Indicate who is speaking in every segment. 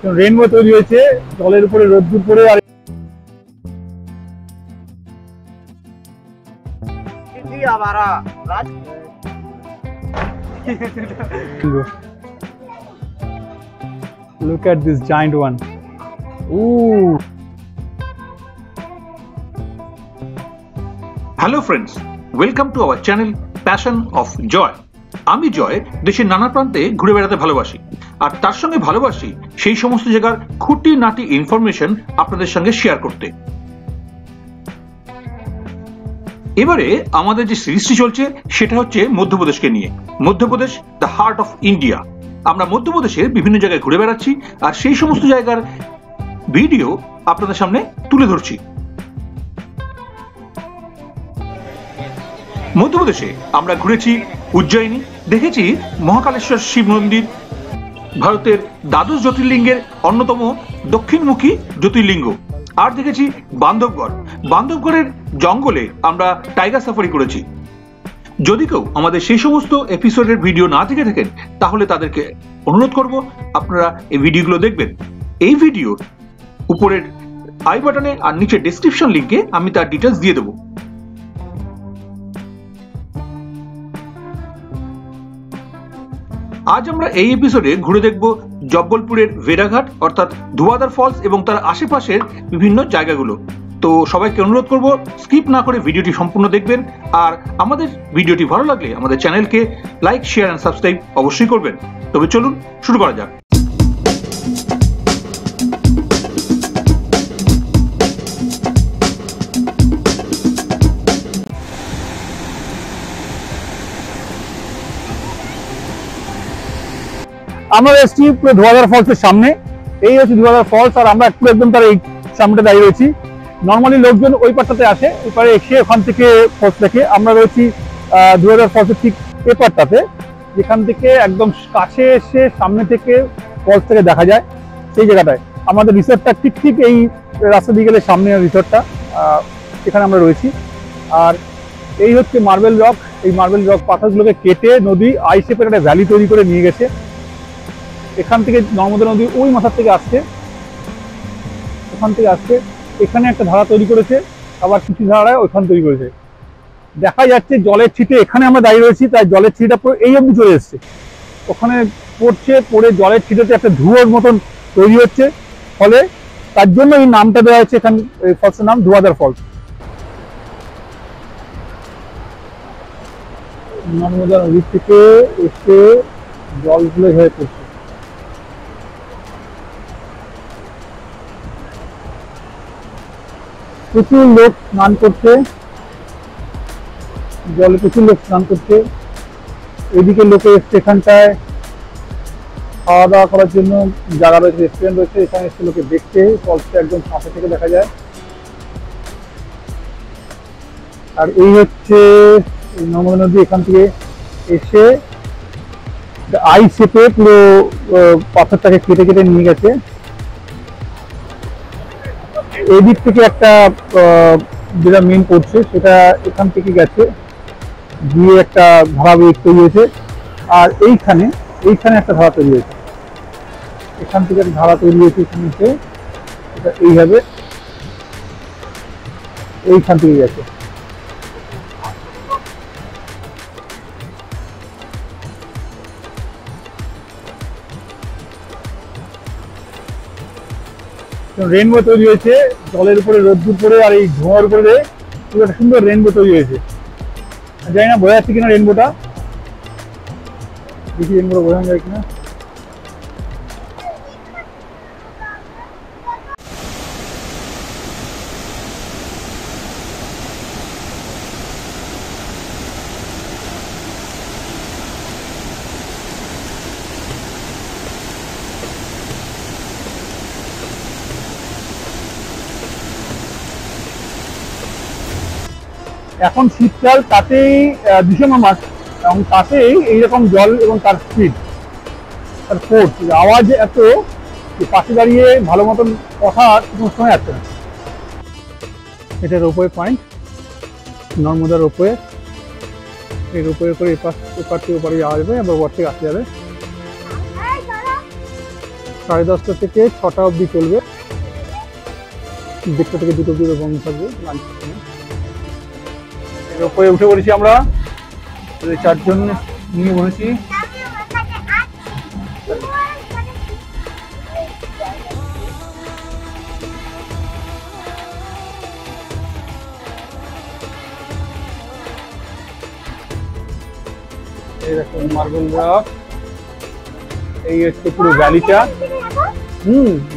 Speaker 1: Rainbow তৈরি হয়েছে জলের উপরে রোদ্দুর পড়ে। আর look at this giant one. Ooh.
Speaker 2: Hello friends, welcome to our channel Passion of Joy. আমি জয় দেশের নানা প্রান্তে ঘুরে বেড়াতে ভালোবাসি, আর তার সঙ্গে ভালোবাসি সেই সমস্ত জায়গার খুঁটিনাটি ইনফরমেশন আপনাদের সঙ্গে শেয়ার করতে। এবারে আমাদের যে সিরিজটি চলছে সেটা হচ্ছে মধ্যপ্রদেশকে নিয়ে। Madhya Pradesh, the heart of India. আমরা মধ্যপ্রদেশের বিভিন্ন জায়গায় ঘুরে বেড়াচ্ছি আর সেই সমস্ত জায়গার ভিডিও আপনাদের সামনে তুলে ধরছি। মধ্যপ্রদেশে আমরা ঘুরেছি উজ্জয়িনী, দেখেছি মহাকালেশ্বর শিব মন্দির, ভারতের দ্বাদশ জ্যোতির্লিঙ্গের অন্যতম দক্ষিণমুখী জ্যোতির্লিঙ্গ, আর দেখেছি বান্ধবগড়। বান্ধবগড়ের জঙ্গলে আমরা টাইগার সাফারি করেছি। যদি কেউ আমাদের সেই সমস্ত এপিসোডের ভিডিও না দেখে থাকেন তাহলে তাদেরকে অনুরোধ করব আপনারা এই ভিডিওগুলো দেখবেন। এই ভিডিও উপরের আই বাটনে আর নিচে ডেসক্রিপশন লিংকে আমি তার ডিটেলস দিয়ে দেবো। আজ আমরা এই এপিসোডে ঘুরে দেখব জব্বলপুরের ভেড়াঘাট অর্থাৎ ধুয়াধার ফলস এবং তার আশেপাশের বিভিন্ন জায়গাগুলো। তো সবাইকে অনুরোধ করব স্কিপ না করে ভিডিওটি সম্পূর্ণ দেখবেন, আর আমাদের ভিডিওটি ভালো লাগলে আমাদের চ্যানেলকে লাইক, শেয়ার এন্ড সাবস্ক্রাইব অবশ্যই করবেন। তবে চলুন শুরু করা যাক।
Speaker 1: আমরা এসেছি পুরো ধোয়াধার ফলসের সামনে। এই হচ্ছে ধোয়াধার ফলস, আর আমরা একটু একদম তার এই সামনেটা দাঁড়িয়ে রয়েছি। নর্মালি লোকজন ওই পাটটাতে আসে, ওই পারে এসে ওখান থেকে ফলস দেখে। আমরা রয়েছি ধোয়াধার ফলসের ঠিক এ পাটটাতে, যেখান থেকে একদম কাছে এসে সামনে থেকে ফলস থেকে দেখা যায় সেই জায়গাটায়। আমাদের রিসোর্টটা ঠিক এই রাস্তা দিয়ে গেলে সামনে রিসোর্টটা, এখানে আমরা রয়েছি। আর এই হচ্ছে মার্বেল রক। এই মার্বেল রক পাথরগুলোকে কেটে নদী আই শেপের একটা ভ্যালি তৈরি করে নিয়ে গেছে। এখান থেকে নর্মদা নদী ওই মাথার থেকে আসছে, ওখান থেকে আসছে। এখানে একটা ধারা তৈরি করেছে, আবার কিছু ধারায় ওইখান তৈরি করেছে। দেখা যাচ্ছে জলের ছিটে, এখানে আমরা দাঁড়িয়ে রয়েছি তাই জলের ছিটেটা পুরো এই অবধি চলে এসছে। ওখানে পড়ছে, পড়ে জলের ছিটেতে একটা ধুয়োর মতন তৈরি হচ্ছে, ফলে তার জন্য এই নামটা দেওয়া হয়েছে। এখানে এই ফলসের নাম ধোয়াধার ফলস। নর্মদা নদী থেকে এসে জলগুলো হয়ে পড়ছে। প্রচুর লোক স্নান করছে, জলে প্রচুর লোক স্নান করছে। এদিকে লোকে এসছে এখানটায় খাওয়া দাওয়া করার জন্য, জায়গা রয়েছে, রেস্টুরেন্ট রয়েছে, এখানে এসছে লোকে দেখতে। ফলসটা একদম কাছে থেকে দেখা যায়। আর এই হচ্ছে নর্মদা নদী, এখান থেকে এসে আই শেপে পুরো পাথরটাকে কেটে কেটে নিয়ে গেছে। এই দিক থেকে একটা যেটা মেন পড়ছে সেটা এখান থেকে গেছে, গিয়ে একটা ধারাবাহিক তৈরি হয়েছে। আর এইখানে একটা ধারা তৈরি হয়েছে, এখান থেকে একটা ধারা তৈরি হয়েছে। এখানে এসে এটা এইভাবে এইখান থেকে গেছে। রেইনবো তৈরি হয়েছে জলের উপরে রোদ্দুর পড়ে, আর এই ধোঁয়ার উপরে পুরো একটা সুন্দর রেইনবো তৈরি হয়েছে। জানি না বোঝা যাচ্ছে কিনা রেইনবোটা, দেখি রেইনবোটা বোঝানো যায় কিনা। এখন শীতকাল, তাতেই ডিসেম্বর মাস, এবং তাতেই এইরকম জল এবং তার স্পিড, তার ফোর্স, আওয়াজ এত যে পাশে দাঁড়িয়ে ভালো মতন কথা কোনো সময় আসছে না। এটা রোপওয়ে পয়েন্ট, নর্মদা রোপওয়ে। এই রোপওয়ে করে এপার থেকে ওপারে যাওয়া যাবে, আবার ওপার থেকে আসতে যাবে। 10:30টা থেকে 6টা অবধি চলবে, 1:30 থেকে 2টো অবধি বন্ধ থাকবে লাঞ্চ সময়। এর উপরে উঠে পড়েছি আমরা, 4জন নিয়ে বসেছি। এই দেখো মার্বেল রক, এই হচ্ছে পুরো ভ্যালিটা।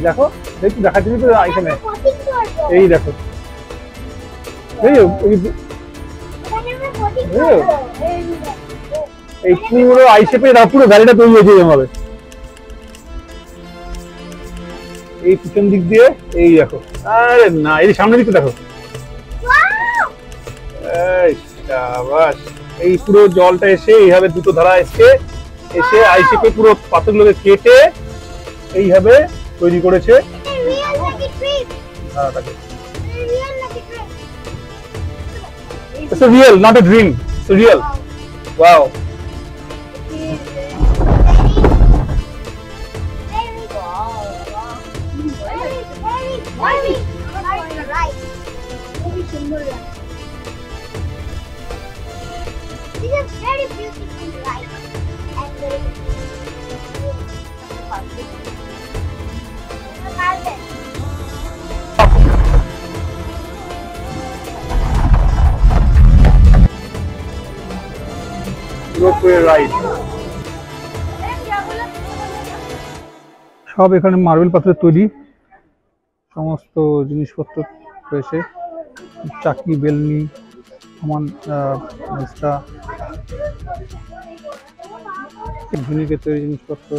Speaker 1: দেখো দেখি দেখাচ্ছি তো এখানে, এই দেখো এই পুরো আই শেপে পুরো ভ্যালিটা তৈরি হয়েছে এভাবে। এই পিছন দিক দিয়ে এই দেখো, আরে না এই সামনের দিকটা দেখো, এই শাবাশ। এই পুরো জলটা এসে এইভাবে দুটো ধারা এসে আই শেপে পুরো পাথরগুলোকে কেটে এইভাবে তৈরি করেছে। It's a real, not a dream. It's a real. Wow.
Speaker 3: This is very beautiful light and very
Speaker 1: ride সব এখানে মার্বেল পাথরের তৈরি সমস্ত জিনিসপত্র রয়েছে, চাকি, বেলনি, সমান ঝুনিকের তৈরি জিনিসপত্র।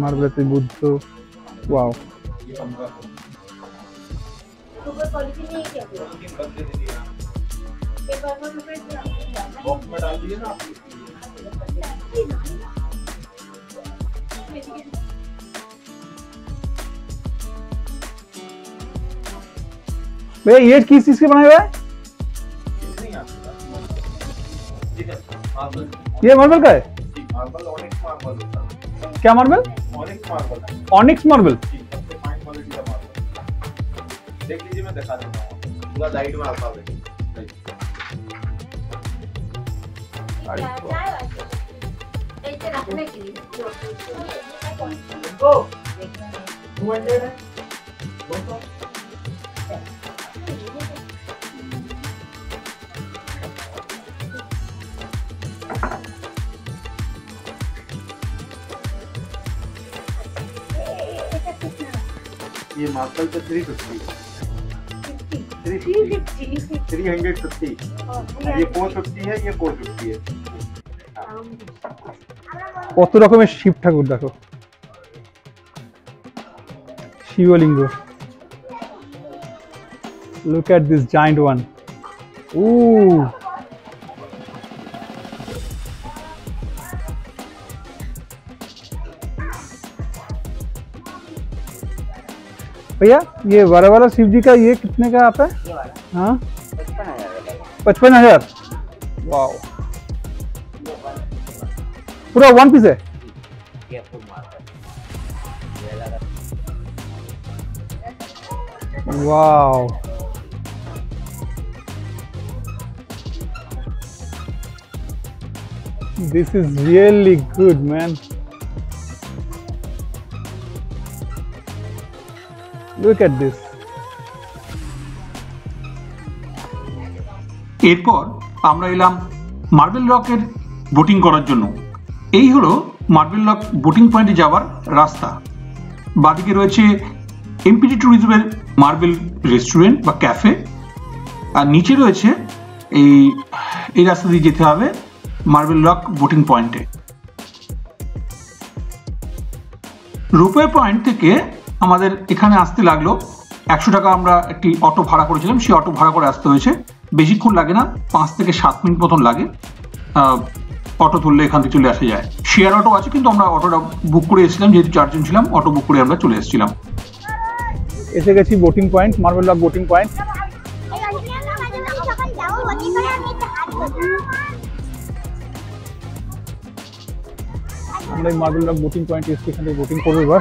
Speaker 1: মার্বেলের বুদ্ধ, ওয়াও। भैया ये किस चीज के बनाए हुए हैं? ये मार्बल का है? क्या मार्बल? Onyx marble.
Speaker 4: देख लीजिए, मैं दिखा देता हूँ पूरा लाइट में आता है। ये मार्बल पे 350, 350, ये 450 है, ये 450 है।
Speaker 1: কত রকমের শিব ঠাকুর দেখো, শিবলিঙ্গ। Look at this giant one. Ooh. भैया ये बड़ा वाला शिव जी का ये कितने का आता है? हाँ 55,000। वाओ, पूरा वन पीस है। Wow, this is really good man. Look at this.
Speaker 2: এরপর আমরা এলাম মার্বেল রকের বোটিং করার জন্য। এই হলো মার্বেল রক বোটিং পয়েন্টে যাওয়ার রাস্তা। বাদিকে রয়েছে এমপিটি ট্যুরিজমের মার্বেল রেস্টুরেন্ট বা ক্যাফে, আর নিচে রয়েছে এই রাস্তা দিয়ে যেতে হবে মার্বেল রক বোটিং পয়েন্টে। রোপওয়ে পয়েন্ট থেকে আমাদের এখানে আসতে লাগলো 100 টাকা। আমরা একটি অটো ভাড়া করেছিলাম, সেই অটো ভাড়া করে আসতে হয়েছে। বেশিক্ষণ লাগে না, 5 থেকে 7 মিনিট মতন লাগে। অটো তুললে এখান থেকে চলে আসা যায়। শেয়ার অটো আছে, কিন্তু আমরা অটোটা বুক করে এসেছিলাম, যেহেতু 4 জন ছিলাম, অটো বুক করে আমরা চলে এসেছিলাম।
Speaker 1: এসে গেছি boating point, marble rock boating point. আমরা এই মার্বেল রক বোটিং পয়েন্ট এসে এখান থেকে বোটিং করবো এবার।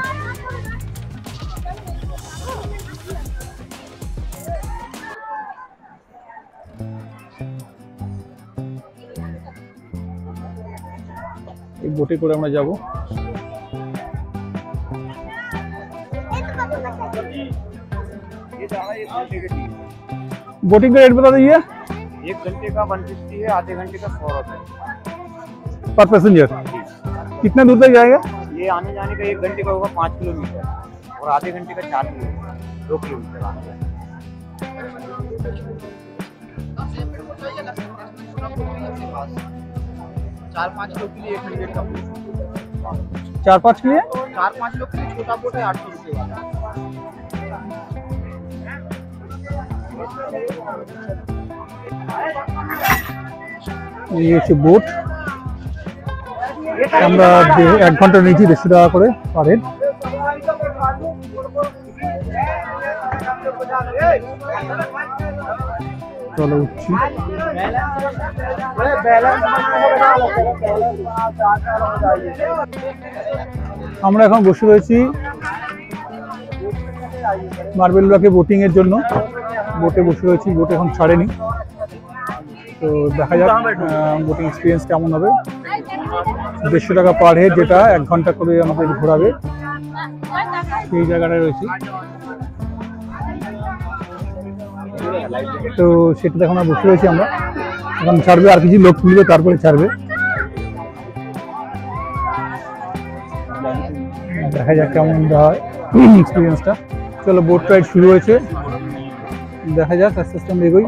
Speaker 1: এই বোটে করে আমরা যাবো। बोटिंग का रेट बता दीजिए।
Speaker 4: 1 घंटे का 150 है, आधे घंटे का 100 रुपए
Speaker 1: पर पैसेंजर। कितना दूर तक जाएगा?
Speaker 4: ये आने जाने का 1 घंटे का होगा 5 किलोमीटर और आधे घंटे का 4 किलोमीटर 2 किलोमीटर आने जाने।
Speaker 5: 4-5 लोग के लिए 100 का
Speaker 1: 4-5 के लिए
Speaker 5: 4-5 लोग के लिए छोटा बोट है 800 रुपये वाला।
Speaker 1: এই হচ্ছে বোট। আমরা 1 ঘন্টা নিয়েছি 150 টাকা করে পার হেড। চলো উঠছি। আমরা এখন বসে রয়েছি মার্বেল রকে বোটিং এর জন্য। বোটে বসে রয়েছি, বোট এখন ছাড়েনি, তো দেখা যাক বোটিং এক্সপিরিয়েন্স কেমন হবে। 150 টাকা পার হেড, যেটা 1 ঘন্টা করে আমাদের ঘোরাবে, সেই জায়গাটায় রয়েছে। তো সেটাতে এখন বসে রয়েছি আমরা। এখন ছাড়বে, আর কিছু লোক তুলবে তারপরে ছাড়বে। দেখা যাক কেমন হয় এক্সপিরিয়েন্সটা। চলো, বোট রাইড শুরু হয়েছে, দেখা যাক আস্তে আস্তে আমরা এগোই।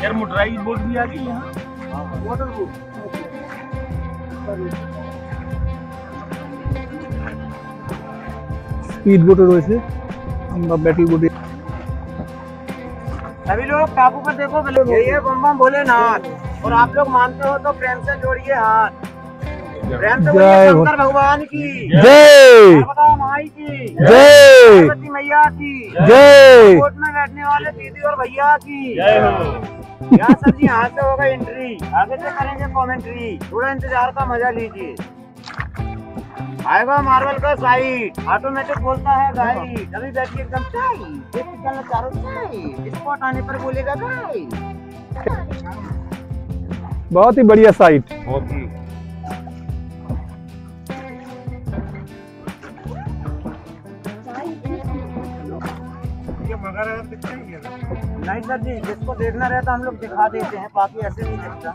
Speaker 5: यार मोटराइज बोट भी आ गई यहाँ, वाटर बोट।
Speaker 1: स्पीड बोट রয়েছে, আমরা ব্যাটারি बोटे।
Speaker 5: सभी लोग टापू पर देखो, यही है बम बम भोलेनाथ। और आप लोग मानते हो तो प्रेम से जोड़िए हाथ, प्रेम से बोलिए शंकर भगवान की
Speaker 1: जय,
Speaker 5: माता माई की
Speaker 1: जय,
Speaker 5: पार्वती मैया की
Speaker 1: जय,
Speaker 5: बोट में बैठने वाले दीदी और भैया की जय हो। यहाँ सर जी यहाँ से होगा एंट्री, आगे से करेंगे कमेंट्री, थोड़ा इंतजार का मजा लीजिए। आएगा मार्बल का साइड, ऑटोमेटिक बोलता है गाइड, अभी बैठिए एकदम टाइट, चलना चारों साइड, स्पॉट आने पर बोलेगा गाइड।
Speaker 1: बहुत ही बढ़िया साइट।
Speaker 4: बहुत ही
Speaker 5: नहीं सर जी, जिसको देखना रहता हम लोग दिखा देते हैं, बाकी ऐसे नहीं दिखता।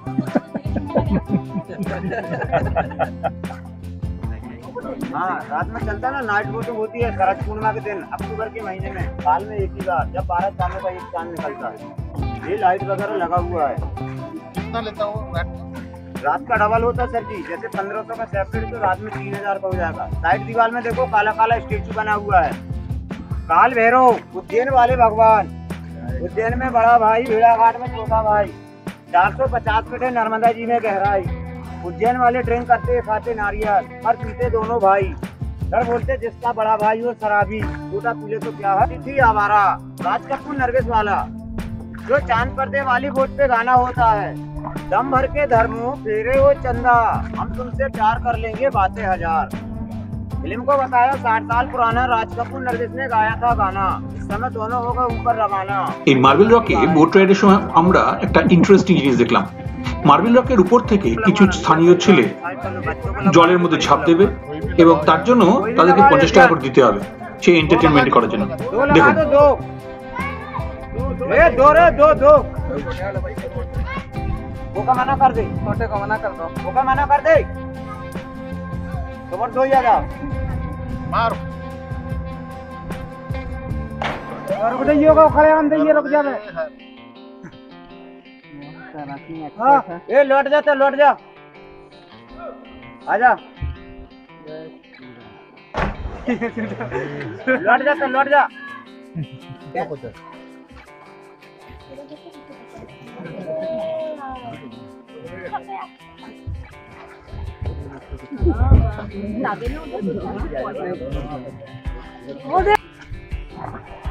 Speaker 5: हाँ, रात में चलता ना, नाइट बोटिंग होती है शरद पूर्णिमा के दिन, अक्टूबर के महीने में, साल में एक ही बार, जब 12 चांदों का एक चांद निकलता है। ये लाइट वगैरह लगा हुआ है।
Speaker 4: कितना लेता हूँ
Speaker 5: रात का डबल होता है सर जी, जैसे 1500 का सेपरेट तो रात में 3000 का हो जाएगा। साइड दीवार में देखो काला काला स्टेचू बना हुआ है, काल भैरव, उज्जैन वाले भगवान। उज्जैन में बड़ा भाई, भेड़ाघाट में छोटा भाई, 450 फीट है नर्मदा जी में गहराई। उज्जैन वाले ड्रिंक करते खाते नारियल और पीते दोनों भाई। सर बोलते जिसका बड़ा भाई हो शराबी, छोटा पीले तो क्या है। थी आवारा, राज कपूर नरगिस वाला, जो चांद पर्दे वाली बोट पे गाना होता है, दम भर के धर्मों फेरे हो चंदा, हम तुमसे प्यार कर लेंगे बातें हजार। फिल्म को बताया 60 साल पुराना, राज कपूर नरगिस ने गाया था गाना, इस समय दोनों होगा ऊपर रवाना।
Speaker 2: এই মার্বেল রকে বোট রাইডের সময় আমরা একটা ইন্টারেস্টিং জিনিস দেখলাম। মার্বেল রকের উপর থেকে কিছু স্থানীয় ছেলে জলের মধ্যে ঝাঁপ দেবে এবং তার জন্য তাদেরকে 50 টাকা করে দিতে হবে সেই এন্টারটেইনমেন্ট করার জন্য। দেখুন,
Speaker 5: वो का मना कर दे, छोटे को मना कर दो, वो का मना कर दे, तो और 2000
Speaker 4: मारो
Speaker 5: और बताइए को खड़े हम दे, रुक जा बे। हां, ए लौट जा, तो लौट जा, आजा लौट जा, तो लौट जा।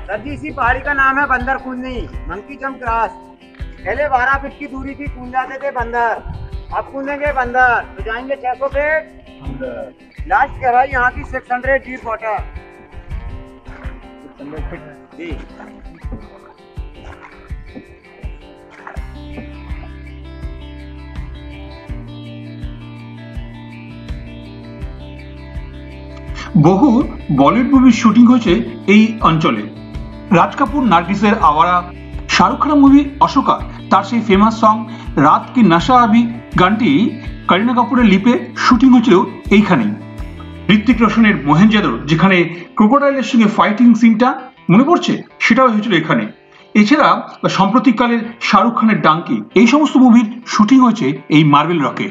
Speaker 5: सर जी इसी पहाड़ी का नाम है बंदर कूंदी, मंकी जंप क्रॉस। पहले 12 फीट की दूरी थी, कूद जाते थे बंदर, अब कूदेंगे बंदर तो जाएंगे 600 फीट। लास्ट गहराई यहाँ की 600 डीप वाटर जी।
Speaker 2: বহু বলিউড মুভির শুটিং হয়েছে এই অঞ্চলে। রাজ কাপুর নার্গিসের আওয়ারা, শাহরুখ খানের মুভি অশোকা তার সেই ফেমাস সং রাত কি নশা আবি গানটি করিনা কাপুরের লিপে শুটিং হয়েছিল এইখানেই। ঋত্বিক রোশনের মোহেনজোদড়ো যেখানে ক্রোকোডাইলের সঙ্গে ফাইটিং সিনটা মনে পড়ছে, সেটাও হয়েছিল এখানে। এছাড়া সাম্প্রতিককালের শাহরুখ খানের ডাঙ্কি, এই সমস্ত মুভির শুটিং হয়েছে এই মার্বেল রকে।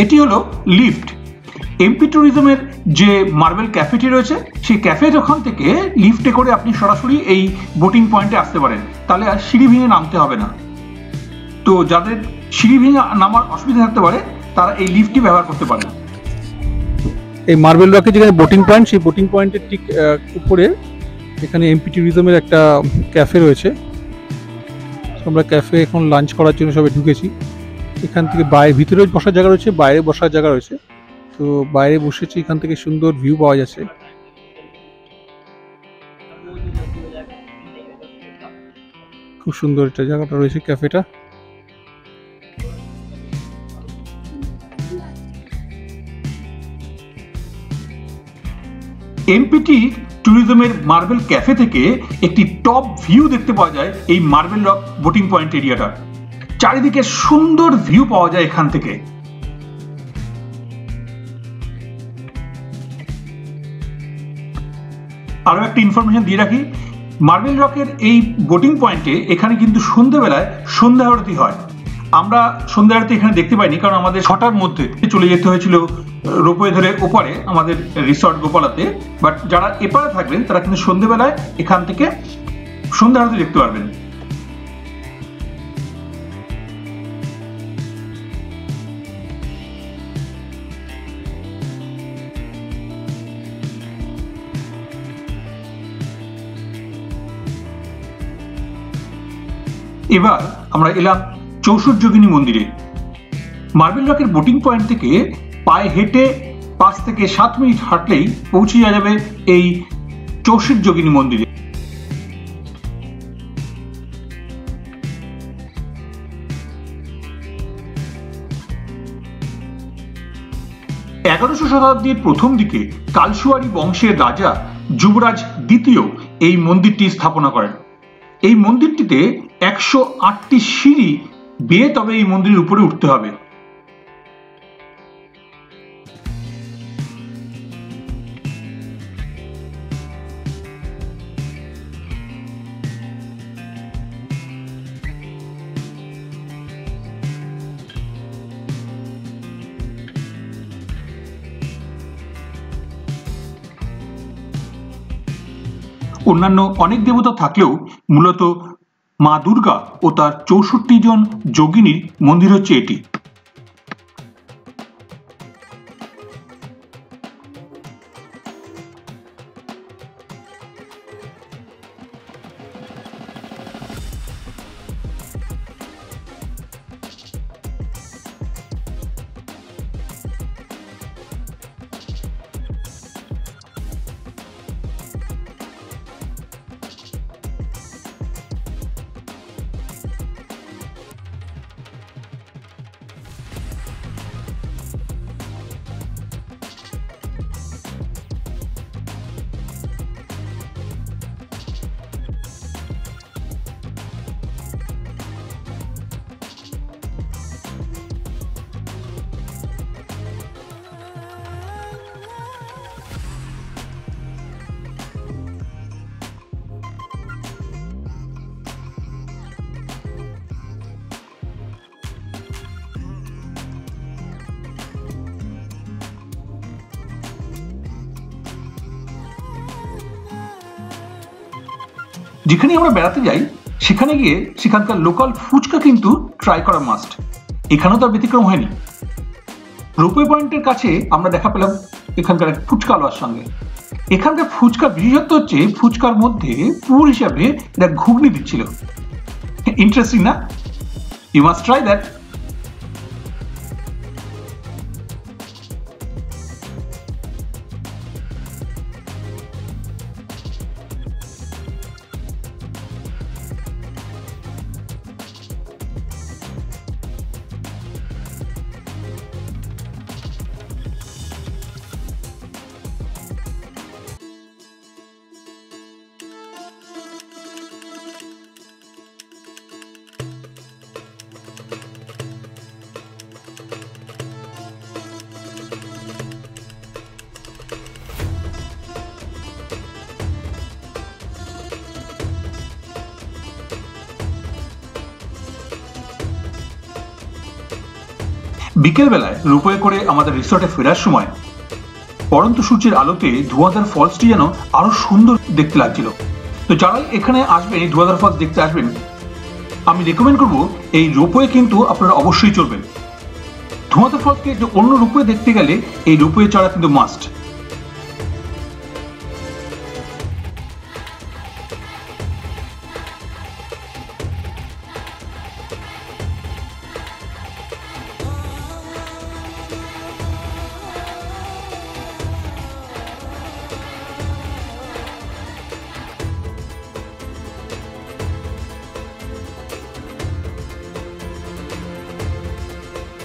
Speaker 2: এটি হলো লিফট। এমপি ট্যুরিজমের যে মার্বেল ক্যাফেটি রয়েছে, সেই ক্যাফের ওখান থেকে লিফটে করে আপনি সরাসরি এই বোটিং পয়েন্টে আসতে পারেন, তাহলে আর সিঁড়ি ভেঙে নামতে হবে না। তো যাদের সিঁড়ি ভেঙে নামার অসুবিধা থাকতে পারে তারা এই লিফটটি ব্যবহার করতে পারে।
Speaker 1: এই মার্বেল রকে যেখানে বোটিং পয়েন্ট, সেই বোটিং পয়েন্টের ঠিক উপরে এখানে এমপি ট্যুরিজমের একটা ক্যাফে রয়েছে। আমরা ক্যাফে এখন লাঞ্চ করার জন্য সবাই ঢুকেছি। এখান থেকে বাইরে, ভিতরে বসার জায়গা রয়েছে, বাইরে বসার জায়গা রয়েছে। তো বাইরে বসেছি, এখান থেকে সুন্দর ভিউ পাওয়া যাচ্ছে। খুব সুন্দর এটা জায়গাটা রয়েছে, ক্যাফেটা।
Speaker 2: এমপিটি ট্যুরিজমের মার্বেল ক্যাফে থেকে একটি টপ ভিউ দেখতে পাওয়া যায় এই মার্বেল রক বোটিং পয়েন্ট এরিয়াটা। চারিদিকে সুন্দর ভিউ পাওয়া যায় এখান থেকে। আরো একটা ইনফরমেশন দিয়ে রাখি, মার্বেল রকের এই বোটিং পয়েন্টে এখানে কিন্তু সন্ধ্যেবেলায় সন্ধ্যা আরতি হয়। আমরা সন্ধ্যা আরতি এখানে দেখতে পাইনি, কারণ আমাদের 6টার মধ্যে চলে যেতে হয়েছিল রোপওয়ে ধরে ওপারে আমাদের রিসর্ট গোপালাতে। বাট যারা এপারে থাকবেন তারা কিন্তু সন্ধ্যেবেলায় এখান থেকে সন্ধ্যা আরতি দেখতে পারবেন। এবার আমরা এলাম 64 যোগিনী মন্দিরে। মার্বেল রকের বোটিং পয়েন্ট থেকে পায়ে হেঁটে 5 থেকে 7 মিনিট হাঁটলেই পৌঁছে যাবে এই 64 যোগিনী মন্দিরে। এগারোশো শতাব্দীর প্রথম দিকে কালসুয়ারি বংশের রাজা যুবরাজ দ্বিতীয় এই মন্দিরটি স্থাপনা করেন। এই মন্দিরটিতে 108টি সিঁড়ি বেয়ে তবে এই মন্দিরের উপরে উঠতে হবে। অন্যান্য অনেক দেবতা থাকলেও মূলত মা দুর্গা ও তার 64 জন যোগিনীর মন্দির হচ্ছে এটি। যেখানে আমরা বেড়াতে যাই সেখানে গিয়ে সেখানকার লোকাল ফুচকা কিন্তু ট্রাই করা মাস্ট। এখানেও তার ব্যতিক্রম হয়নি। রোপওয়ে পয়েন্টের কাছে আমরা দেখা পেলাম এখানকার এক ফুচকাওয়ালার সঙ্গে। এখানকার ফুচকার বিশেষত্ব হচ্ছে ফুচকার মধ্যে পুর হিসাবে এটা ঘুগনি দিচ্ছিল। ইন্টারেস্টিং না? You must try that. বিকেল বেলায় রোপওয়ে করে আমাদের রিসর্টে ফেরার সময় পড়ন্ত সূর্যের আলোতে ধোঁয়াধার ফলসটি যেন আরো সুন্দর দেখতে লাগছিল। তো যারা এখানে আসবেন, এই ধোঁয়াধার ফলস দেখতে আসবেন, আমি রেকমেন্ড করব এই রোপওয়ে কিন্তু আপনারা অবশ্যই চলবেন। ধোঁয়াধার ফলসকে অন্য রোপওয়ে দেখতে গেলে এই রোপওয়ে চড়া কিন্তু মাস্ট।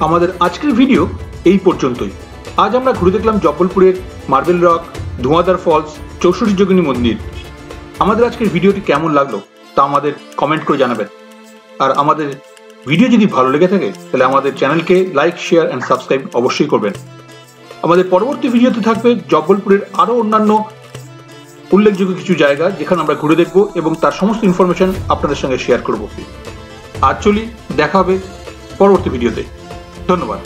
Speaker 2: আমাদের আজকের ভিডিও এই পর্যন্তই। আজ আমরা ঘুরে দেখলাম জব্বলপুরের মার্বেল রক, ধোঁয়াধার ফলস, 64 যোগিনী মন্দির। আমাদের আজকের ভিডিওটি কেমন লাগলো তা আমাদের কমেন্ট করে জানাবেন। আর আমাদের ভিডিও যদি ভালো লেগে থাকে তাহলে আমাদের চ্যানেলকে লাইক, শেয়ার অ্যান্ড সাবস্ক্রাইব অবশ্যই করবেন। আমাদের পরবর্তী ভিডিওতে থাকবে জব্বলপুরের আরও অন্যান্য উল্লেখযোগ্য কিছু জায়গা যেখানে আমরা ঘুরে দেখব এবং তার সমস্ত ইনফরমেশন আপনাদের সঙ্গে শেয়ার করব। আজ চলি, দেখা হবে পরবর্তী ভিডিওতে। ধন্যবাদ।